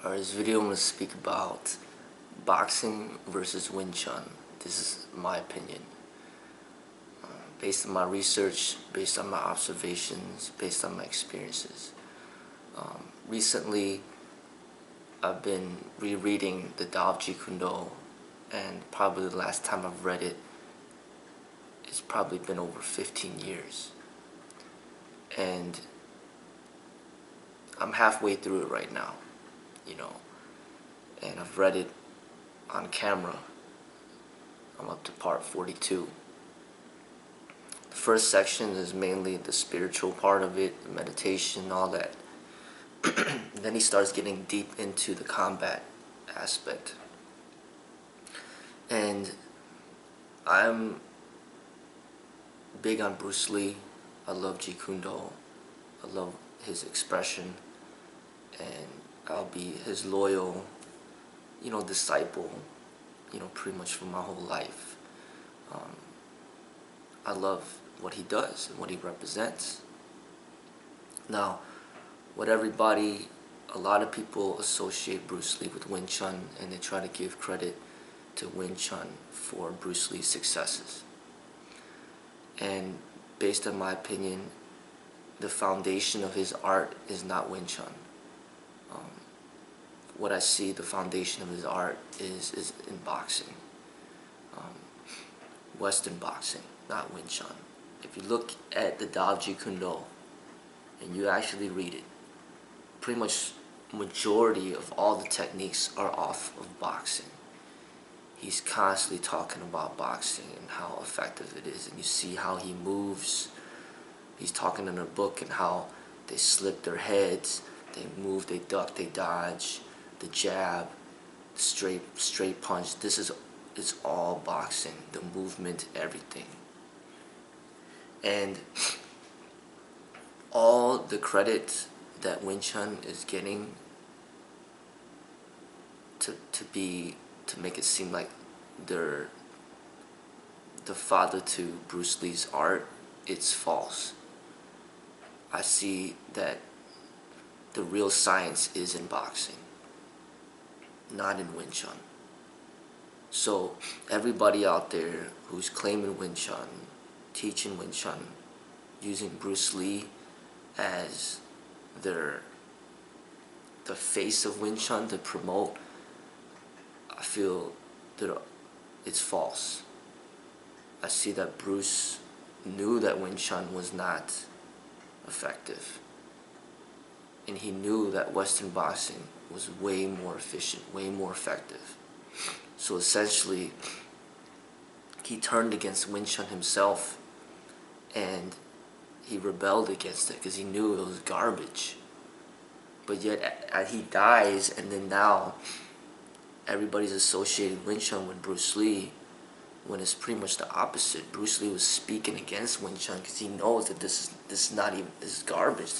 This video I'm going to speak about boxing versus Wing Chun. This is my opinion. Based on my research, based on my observations, based on my experiences. Recently, I've been rereading the Tao of Jeet Kune, and probably the last time I've read it, it's probably been over 15 years. And I'm halfway through it right now, and I've read it on camera. I'm up to part 42. The first section is mainly the spiritual part of it, the meditation, all that. Then he starts getting deep into the combat aspect. And I'm big on Bruce Lee. I love Jeet Kune. I love his expression, and I'll be his loyal, disciple, pretty much for my whole life. I love what he does and what he represents. Now, a lot of people associate Bruce Lee with Wing Chun, and they try to give credit to Wing Chun for Bruce Lee's successes. And based on my opinion, the foundation of his art is not Wing Chun. What I see the foundation of his art is in boxing. Western boxing, not Wing Chun. If you look at the Tao of Jeet Kune and you actually read it, pretty much majority of all the techniques are off of boxing. He's constantly talking about boxing and how effective it is, and you see how he moves. He's talking in a book and how they slip their heads, they move, they duck, they dodge, the jab, straight punch. It's all boxing, the movement, everything. And all the credit that Wing Chun is getting to make it seem like they're the father to Bruce Lee's art, it's false. I see that the real science is in boxing, not in Wing Chun. So everybody out there who's claiming Wing Chun, teaching Wing Chun, using Bruce Lee as the face of Wing Chun to promote, I feel that it's false. I see that Bruce knew that Wing Chun was not effective, and he knew that Western boxing was way more efficient, way more effective. So essentially, he turned against Wing Chun himself, and he rebelled against it because he knew it was garbage. But yet, he dies, and then now everybody's associated Wing Chun with Bruce Lee, when it's pretty much the opposite. Bruce Lee was speaking against Wing Chun because he knows that this is garbage.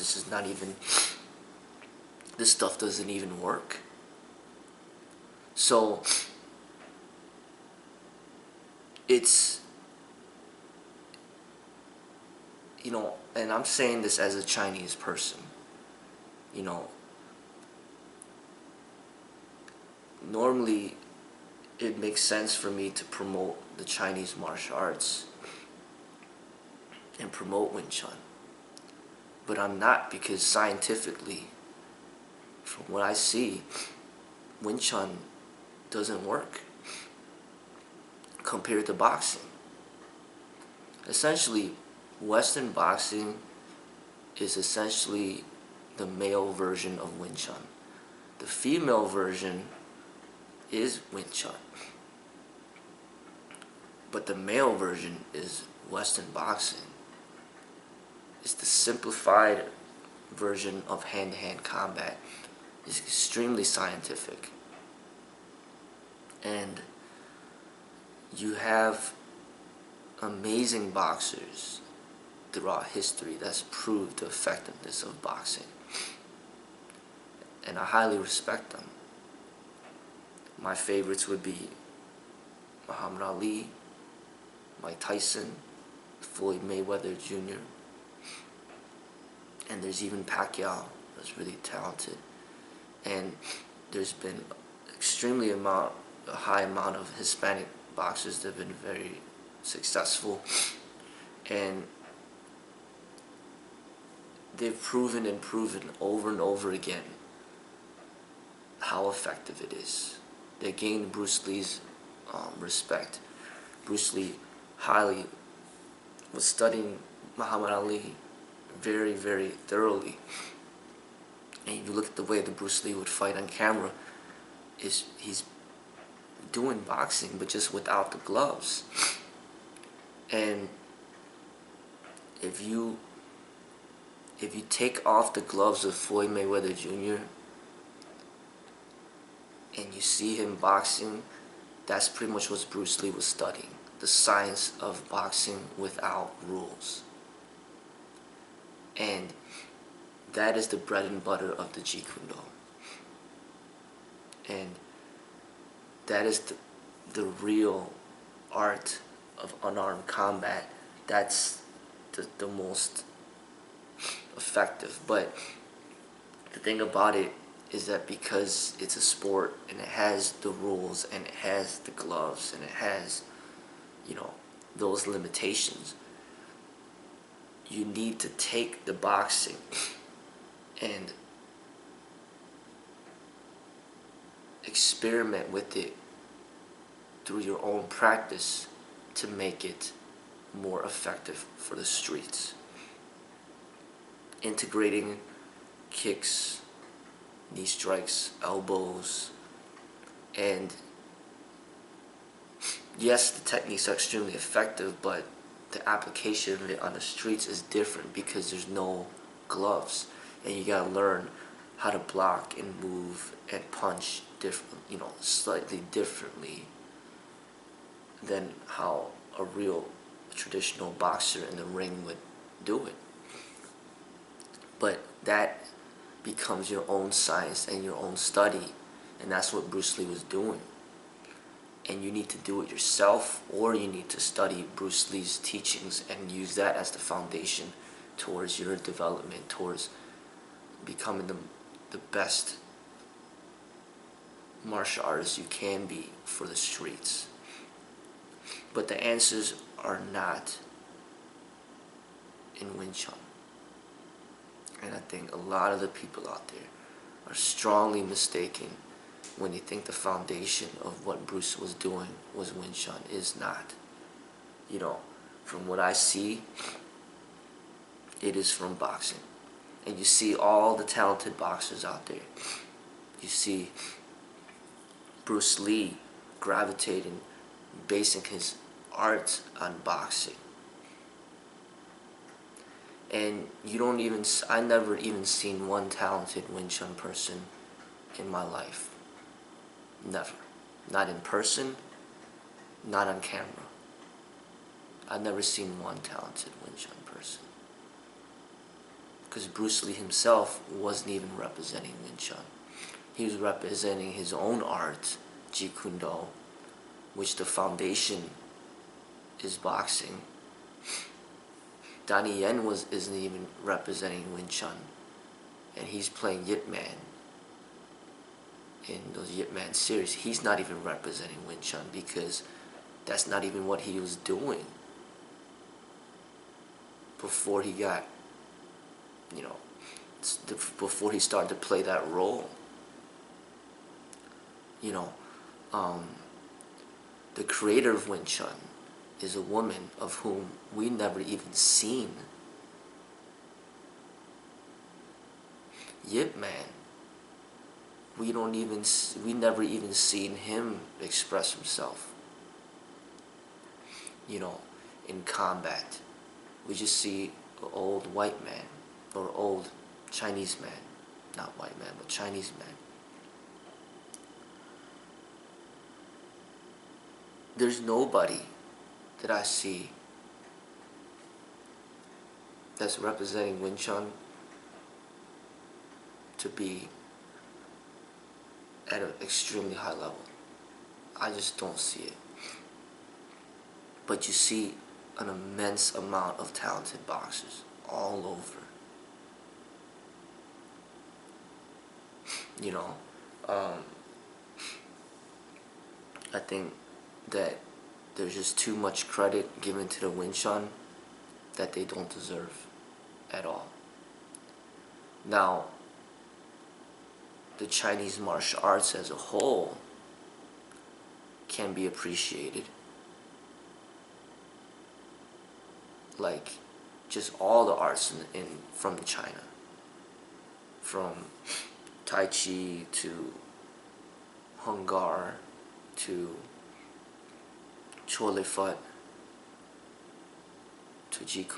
This stuff doesn't even work. So it's, and I'm saying this as a Chinese person, normally it makes sense for me to promote the Chinese martial arts and promote Wing Chun, but I'm not, because scientifically, from what I see, Wing Chun doesn't work compared to boxing. Essentially, Western boxing is essentially the male version of Wing Chun. The female version is Wing Chun, but the male version is Western boxing. It's the simplified version of hand-to-hand combat. It's extremely scientific, and you have amazing boxers throughout history that's proved the effectiveness of boxing, and I highly respect them. My favorites would be Muhammad Ali, Mike Tyson, Floyd Mayweather Jr., and there's even Pacquiao that's really talented. And there's been a high amount of Hispanic boxers that have been very successful, and they've proven and proven over and over again how effective it is. They gained Bruce Lee's respect. Bruce Lee was studying Muhammad Ali very, very thoroughly. And you look at the way that Bruce Lee would fight on camera, he's doing boxing but just without the gloves. And if you take off the gloves of Floyd Mayweather Jr. and you see him boxing, that's pretty much what Bruce Lee was studying. The science of boxing without rules. And that is the bread and butter of the Jeet Kune Do. And that is the real art of unarmed combat. That's the most effective. But the thing about it is that because it's a sport and it has the rules and it has the gloves and it has, you know, those limitations, you need to take the boxing and experiment with it through your own practice to make it more effective for the streets. Integrating kicks, knee strikes, elbows, and yes, the techniques are extremely effective, but the application of it on the streets is different because there's no gloves, and you gotta learn how to block and move and punch different, slightly differently than how a real traditional boxer in the ring would do it. But that becomes your own science and your own study, and that's what Bruce Lee was doing. And you need to do it yourself, or you need to study Bruce Lee's teachings and use that as the foundation towards your development, towards becoming the best martial artist you can be for the streets. But the answers are not in Wing Chun. And I think a lot of the people out there are strongly mistaken when they think the foundation of what Bruce was doing was Wing Chun. Is not. From what I see, it is from boxing. And you see all the talented boxers out there. You see Bruce Lee gravitating, basing his art on boxing. And I never even seen one talented Wing Chun person in my life. Never. Not in person, not on camera. I've never seen one talented Wing Chun person. Because Bruce Lee himself wasn't even representing Wing Chun. He was representing his own art, Jeet Kune Do, which the foundation is boxing. Donnie Yen isn't even representing Wing Chun, and he's playing Yip Man in those Yip Man series. He's not even representing Wing Chun because that's not even what he was doing before he got, before he started to play that role. The creator of Wing Chun is a woman of whom we never even seen. Yip Man, we never even seen him express himself. In combat, we just see an old white man or old Chinese man, not white man, but Chinese man. There's nobody that I see that's representing Wing Chun to be at an extremely high level. I just don't see it. But you see an immense amount of talented boxers all over. Um, I think that there's just too much credit given to the Wing Chun that they don't deserve at all. Now, the Chinese martial arts as a whole can be appreciated. Like, just all the arts from China. From Tai Chi to Hung Gar to Chole Phut to Jeet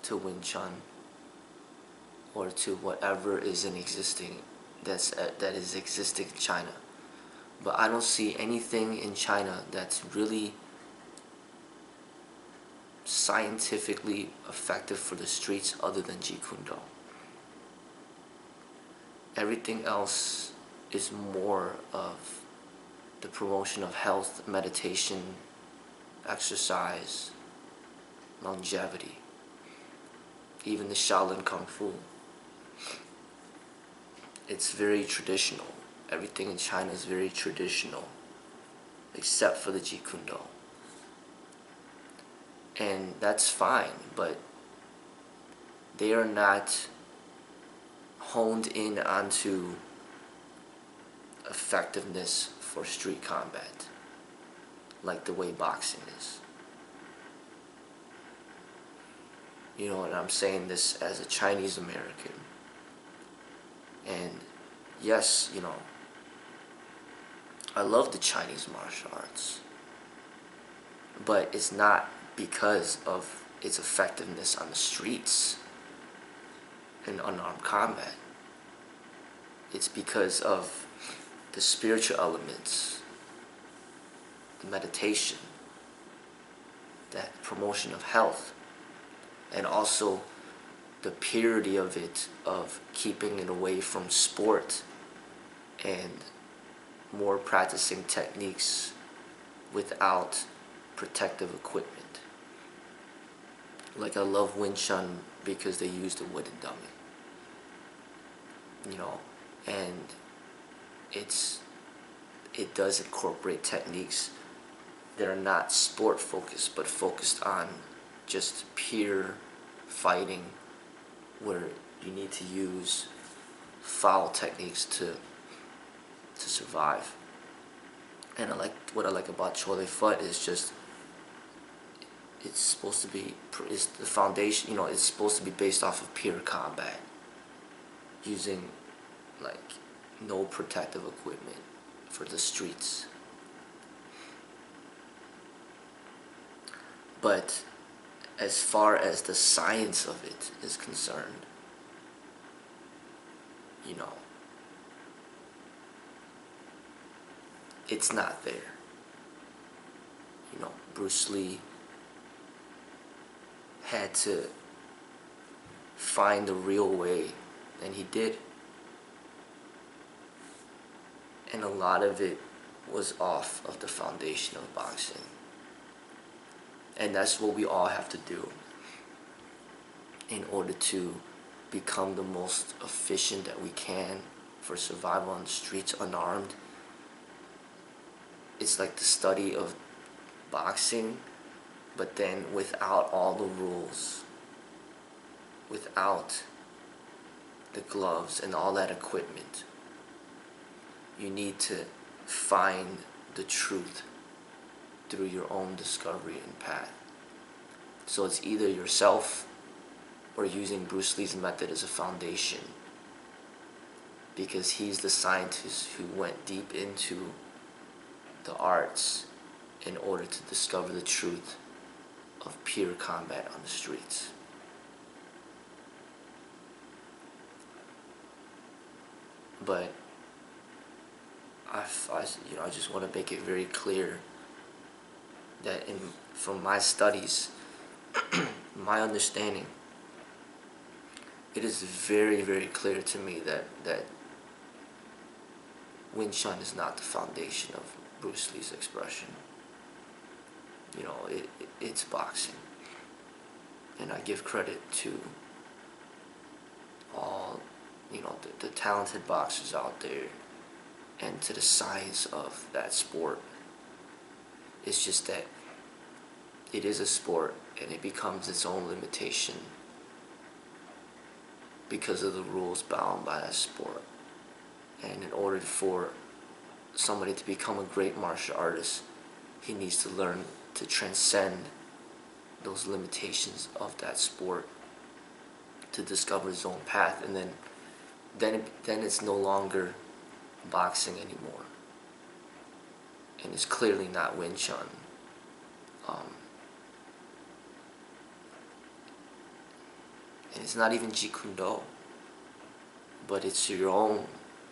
to Wing Chun, or to whatever is in existing that is existing in China. But I don't see anything in China that's really scientifically effective for the streets other than Jeet Kune Do. Everything else is more of the promotion of health, meditation, exercise, longevity. Even the Shaolin Kung Fu. It's very traditional. Everything in China is very traditional, except for the Jeet Kune Do. And that's fine, but they are not honed in onto effectiveness for street combat like the way boxing is. You know, and I'm saying this as a Chinese American. And yes, you know, I love the Chinese martial arts, but it's not because of its effectiveness on the streets in unarmed combat. It's because of the spiritual elements, the meditation, that promotion of health, and also the purity of it, of keeping it away from sport and more practicing techniques without protective equipment. Like, I love Wing Chun because they use the wooden dummy, you know, and it does incorporate techniques that are not sport focused, but focused on just pure fighting, where you need to use foul techniques to survive. And what I like about Chole Phut is just, it's supposed to be, it's the foundation, you know, it's supposed to be based off of pure combat, using like no protective equipment for the streets. But as far as the science of it is concerned, you know, it's not there. You know, Bruce Lee had to find the real way, and he did. And a lot of it was off of the foundation of boxing. And that's what we all have to do in order to become the most efficient that we can for survival on the streets unarmed. It's like the study of boxing, but then without all the rules, without the gloves and all that equipment. You need to find the truth through your own discovery and path. So it's either yourself or using Bruce Lee's method as a foundation, because he's the scientist who went deep into the arts in order to discover the truth of pure combat on the streets. But I just want to make it very clear that from my studies, my understanding, it is very, very clear to me that Wing Chun is not the foundation of Bruce Lee's expression. You know, it's boxing. And I give credit to all the talented boxers out there and to the science of that sport. It's just that it is a sport and it becomes its own limitation because of the rules bound by that sport. And in order for somebody to become a great martial artist, he needs to learn to transcend those limitations of that sport to discover his own path, and then it's no longer boxing anymore, and it's clearly not Wing Chun. And it's not even Jeet Kune Do, but it's your own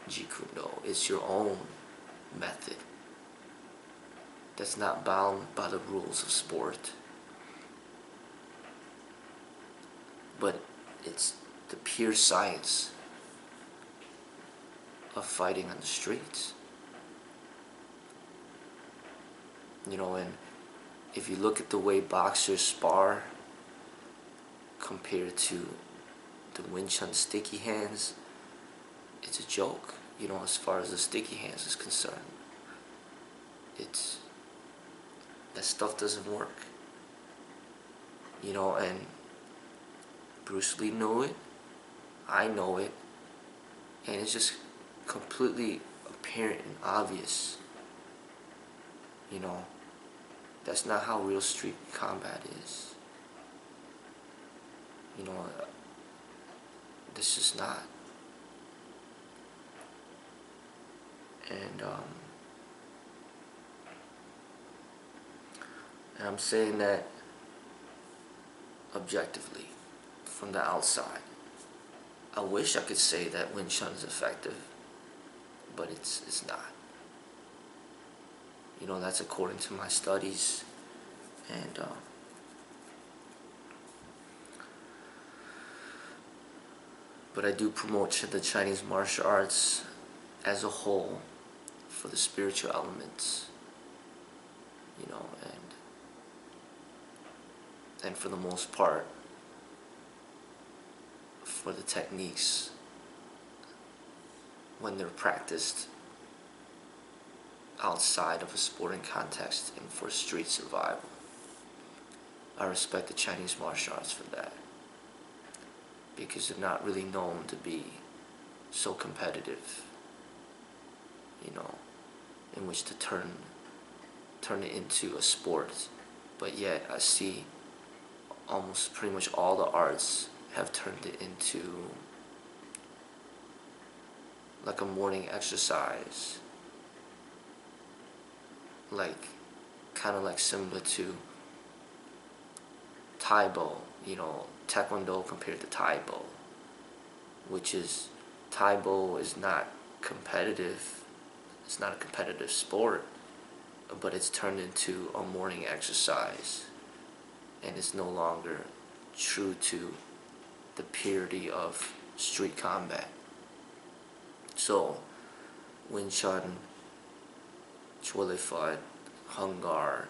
Jeet Kune Do. It's your own method that's not bound by the rules of sport, but it's the pure science of fighting on the streets. And if you look at the way boxers spar compared to the Wing Chun sticky hands, it's a joke, as far as the sticky hands is concerned. That stuff doesn't work. And Bruce Lee knew it, I know it, and it's just completely apparent and obvious. That's not how real street combat is. This is not. And I'm saying that objectively, from the outside. I wish I could say that Wing Chun is effective, but it's not. That's according to my studies, and but I do promote the Chinese martial arts as a whole for the spiritual elements, and for the most part for the techniques when they're practiced outside of a sporting context and for street survival. I respect the Chinese martial arts for that, because they're not really known to be so competitive, in which to turn it into a sport. But yet I see almost pretty much all the arts have turned it into like a morning exercise, kind of like similar to Taibo, Taekwondo compared to Taibo, which is, Taibo is not competitive, it's not a competitive sport, but it's turned into a morning exercise, and it's no longer true to the purity of street combat. So, Wing Chun, Chuolifat, Hung Gar,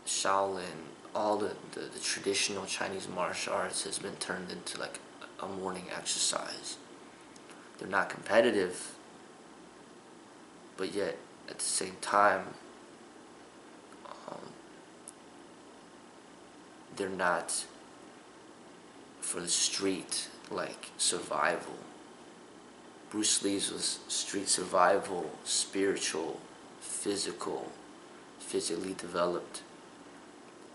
Shaolin, all the traditional Chinese martial arts has been turned into like a morning exercise. They're not competitive, but yet at the same time, they're not for the street, like survival. Bruce Lee's was street survival, spiritual, physical, physically developed.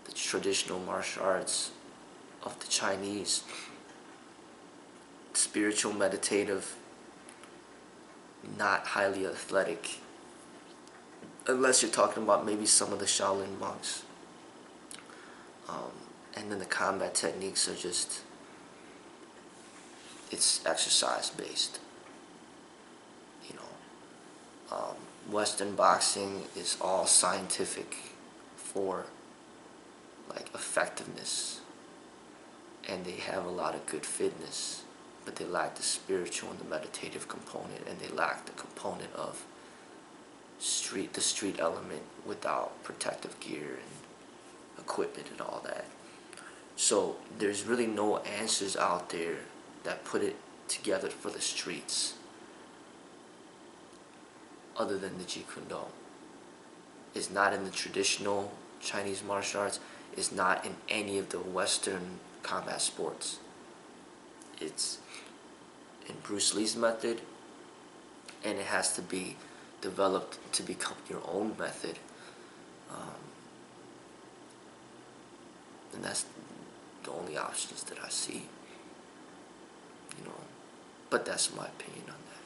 The traditional martial arts of the Chinese, spiritual, meditative, not highly athletic, unless you're talking about maybe some of the Shaolin monks. And then the combat techniques are just, it's exercise based. Western boxing is all scientific for like effectiveness, and they have a lot of good fitness, but they lack the spiritual and the meditative component, and they lack the component of the street element without protective gear and equipment and all that. So there's really no answers out there that put it together for the streets, other than the Jeet Kune Do. It's not in the traditional Chinese martial arts. It's not in any of the Western combat sports. It's in Bruce Lee's method, and it has to be developed to become your own method. And that's the only options that I see, you know. But that's my opinion on that.